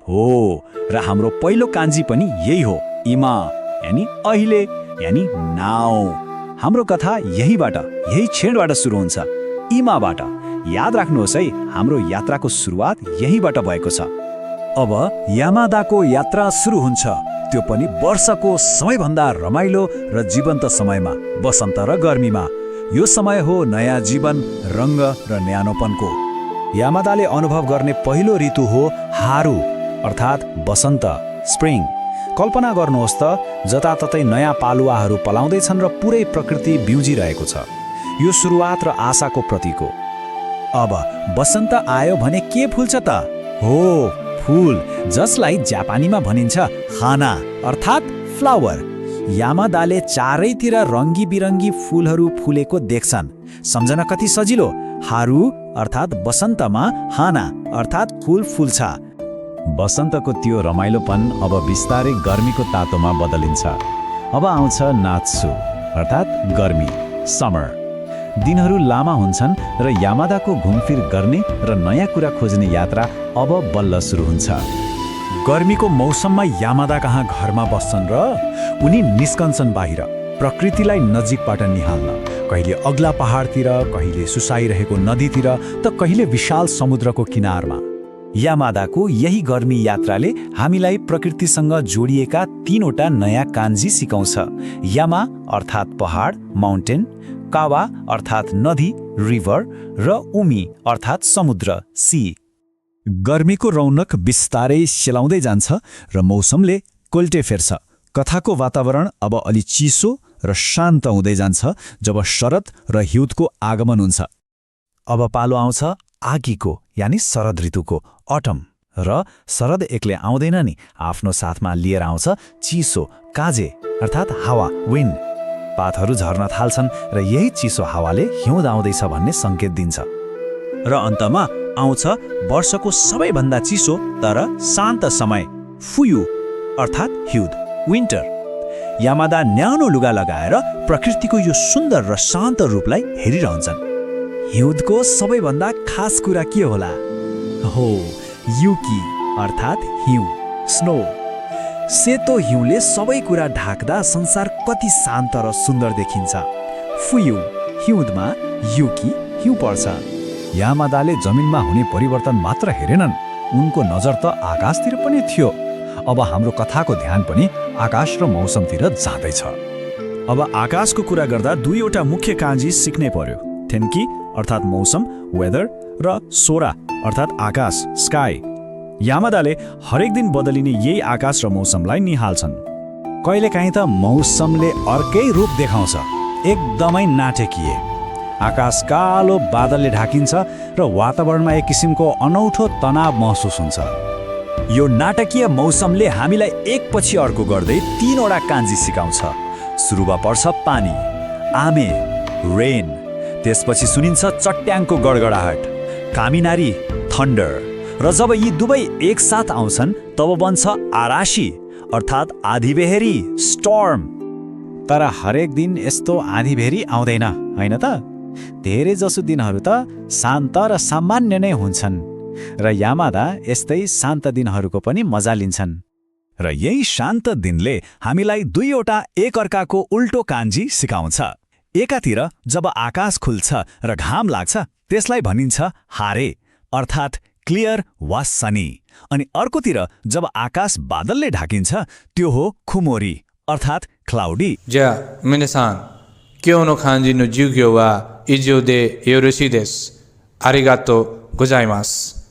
हो र हाम्रो पहिलो कान्जी पनि यही हो, इमा यानी अहिले यानी नाउ। हाम्रो कथा यही क्षणबाट सुरु हुन्छ, इमाबाट। याद राख्नुहोस् है, हाम्रो यात्राको सुरुवात यहीबाट भएको छ। अब यामादाको यात्रा सुरु हुन्छ, त्यो पनि वर्षको सबैभन्दा रमाइलो र जीवन्त समयमा, वसन्त र गर्मीमा। यो समय हो नयाँ जीवन, रङ्ग र न्यानोपनको। यामादाले अनुभव गर्ने पहिलो ऋतु हो हारू अर्थात् वसन्त, स्प्रिङ। कल्पना गर्नुहोस् त, जताततै नयाँ पालुवाहरू पलाउँदैछन् र पुरै प्रकृति बिउजिरहेको छ। यो सुरुवात र आशाको प्रतीक हो। अब वसन्त आयो भने के फुल्छ त? हो, फूल, जसलाई जापानीमा भनिन्छ हाना अर्थात् फ्लावर। यामादाले चारैतिर रङ्गी बिरङ्गी फूलहरू फुलेको देख्छन्। सम्झना कति सजिलो। हारू अर्थात् वसन्तमा, हाना अर्थात् फूल फुल्छ। वसन्तको त्यो रमाइलोपन अब बिस्तारै गर्मीको तातोमा बदलिन्छ। अब आउँछ नात्सु अर्थात् गर्मी, समर। दिनहरू लामा हुन्छन् र यामादाको घुमफिर गर्ने र नयाँ कुरा खोज्ने यात्रा अब बल्ल सुरु हुन्छ। गर्मीको मौसममा यामादा कहाँ घरमा बस्छन् र उनी निस्कन्छन् बाहिर, प्रकृतिलाई नजिकबाट निहाल्न। कहिले अग्ला पहाडतिर, कहिले सुसाइरहेको नदीतिर, त कहिले विशाल समुद्रको किनारमा। यामादाको यही गर्मी यात्राले हामीलाई प्रकृतिसँग जोडिएका 3वटा नयाँ कान्जी सिकाउँछ। यामा अर्थात् पहाड, माउन्टेन, कावा अर्थात् नदी, रिभर, र उमी अर्थात् समुद्र, सी। गर्मीको रौनक बिस्तारै सेलाउँदै जान्छ र मौसमले कोल्टे फेर्छ। कथाको वातावरण अब अलि चिसो र शान्त हुँदै जान्छ जब शरद र हिउँदको आगमन हुन्छ। अब पालो आउँछ आगीको यानी शरद ऋतुको, अटम। र शरद एक्लै आउँदैन नि, आफ्नो साथमा लिएर आउँछ चिसो, काजे अर्थात् हावा, विन्ड। पातहरू झर्न थाल्छन् र यही चिसो हावाले हिउँद आउँदैछ भन्ने सङ्केत दिन्छ। र अन्तमा आउँछ वर्षको सबैभन्दा चिसो तर शान्त समय, फुयु अर्थात् हिउँद, विन्टर। यामादा न्यानो लुगा लगाएर प्रकृतिको यो सुन्दर र शान्त रूपलाई हेरिरहन्छन्। हिउँदको सबैभन्दा खास कुरा के होला? हो, युकी अर्थात् हिउँ, स्नो। सेतो हिउँले सबै कुरा ढाक्दा संसार कति शान्त र सुन्दर देखिन्छ। फुयु, हिउँदमा युकी, हिउँ पर्छ। यामादाले जमिनमा हुने परिवर्तन मात्र हेरेनन्, उनको नजर त आकाशतिर पनि थियो। अब हाम्रो कथाको ध्यान पनि आकाश र मौसमतिर जाँदैछ। अब आकाशको कुरा गर्दा 2वटा मुख्य कान्जी सिक्नै पर्यो। थेन्की अर्थात् मौसम, वेदर, र सोरा अर्थात् आकाश, स्काई। यामादाले हरेक दिन बदलिने यही आकाश र मौसमलाई निहाल्छन्। कहिलेकाहीँ त मौसमले अर्कै रूप देखाउँछ, एकदमै नाटकीय। आकाश कालो बादलले ढाकिन्छ र वातावरणमा एक किसिमको अनौठो तनाव महसुस हुन्छ। यो नाटकीय मौसमले हामीलाई एकपछि अर्को गर्दै 3वटा कान्जी सिकाउँछ। सुरुमा पर्छ पानी, आमे, रेन। त्यसपछि सुनिन्छ चट्याङको गडगडाहट, कामिनारी, थन्डर। र जब यी दुवै एकसाथ आउँछन् तब बन्छ आराशी अर्थात् आँधीबेहरी, स्टर्म। तर हरेक दिन यस्तो आँधीबेहरी आउँदैन, होइन त? धेरै जसो दिनहरू त शान्त र सामान्य नै हुन्छन्। र यामादा यस्तै शान्त दिनहरूको पनि मजा लिन्छन्। र यही शान्त दिनले हामीलाई 2वटा एकअर्काको उल्टो कान्जी सिकाउँछ। एकातिर जब आकाश खुल्छ र घाम लाग्छ त्यसलाई भनिन्छ हारे अर्थात् क्लियर वा सनी। अनि अर्कोतिर जब आकाश बादलले ढाकिन्छ त्यो हो खुमोरी अर्थात् क्लाउडी। Ja, minasan,今日の漢字の授業は以上でよろしいです。ありがとうございます。